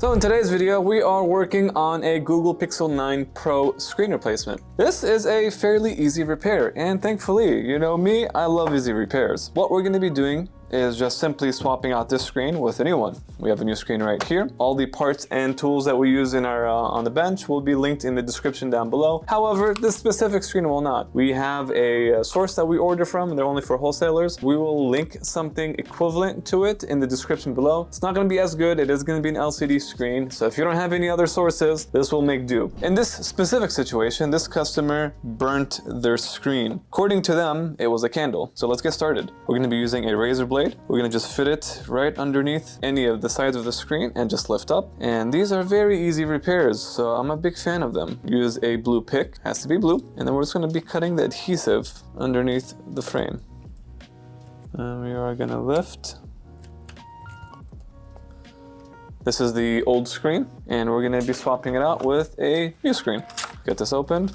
So in today's video, we are working on a Google Pixel 9 Pro screen replacement. This is a fairly easy repair, and thankfully, you know me, I love easy repairs. What we're going to be doing is just simply swapping out this screen with a new one. We have a new screen right here. All the parts and tools that we use in our on the bench will be linked in the description down below. However, this specific screen will not. We have a source that we order from, and they're only for wholesalers. We will link something equivalent to it in the description below. It's not going to be as good. It is going to be an LCD screen, so if you don't have any other sources, this will make do. In this specific situation, this customer burnt their screen. According to them, it was a candle. So let's get started. We're going to be using a razor blade. We're going to just fit it right underneath any of the sides of the screen and just lift up. And these are very easy repairs, so I'm a big fan of them. Use a blue pick, has to be blue, and then we're just going to be cutting the adhesive underneath the frame. And we are going to lift. This is the old screen, and we're going to be swapping it out with a new screen. Get this opened.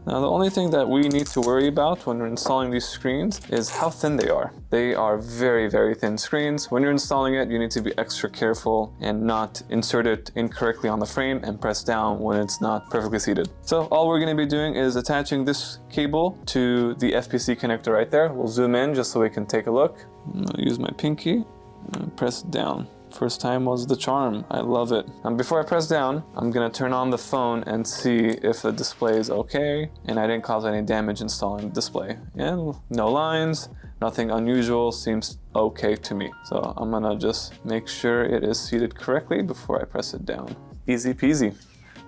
Now, the only thing that we need to worry about when we're installing these screens is how thin they are. They are very, very thin screens. When you're installing it, you need to be extra careful and not insert it incorrectly on the frame and press down when it's not perfectly seated. So all we're going to be doing is attaching this cable to the FPC connector right there. We'll zoom in just so we can take a look. I'll use my pinky and press down. First time was the charm. I love it. And before I press down, I'm gonna turn on the phone and see if the display is okay and I didn't cause any damage installing the display. And no lines, nothing unusual, seems okay to me. So I'm gonna just make sure it is seated correctly before I press it down. Easy peasy.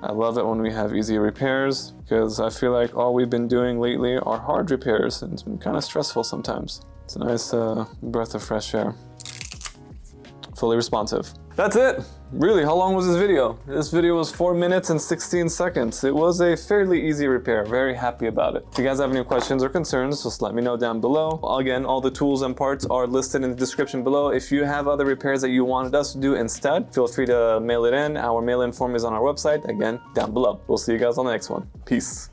I love it when we have easy repairs because I feel like all we've been doing lately are hard repairs and it's been kind of stressful sometimes. It's a nice breath of fresh air. Fully responsive. That's it. Really, how long was this video? This video was 4 minutes and 16 seconds. It was a fairly easy repair. Very happy about it. If you guys have any questions or concerns, just let me know down below. Again, all the tools and parts are listed in the description below. If you have other repairs that you wanted us to do instead, feel free to mail it in. Our mail-in form is on our website. Again, down below. We'll see you guys on the next one. Peace.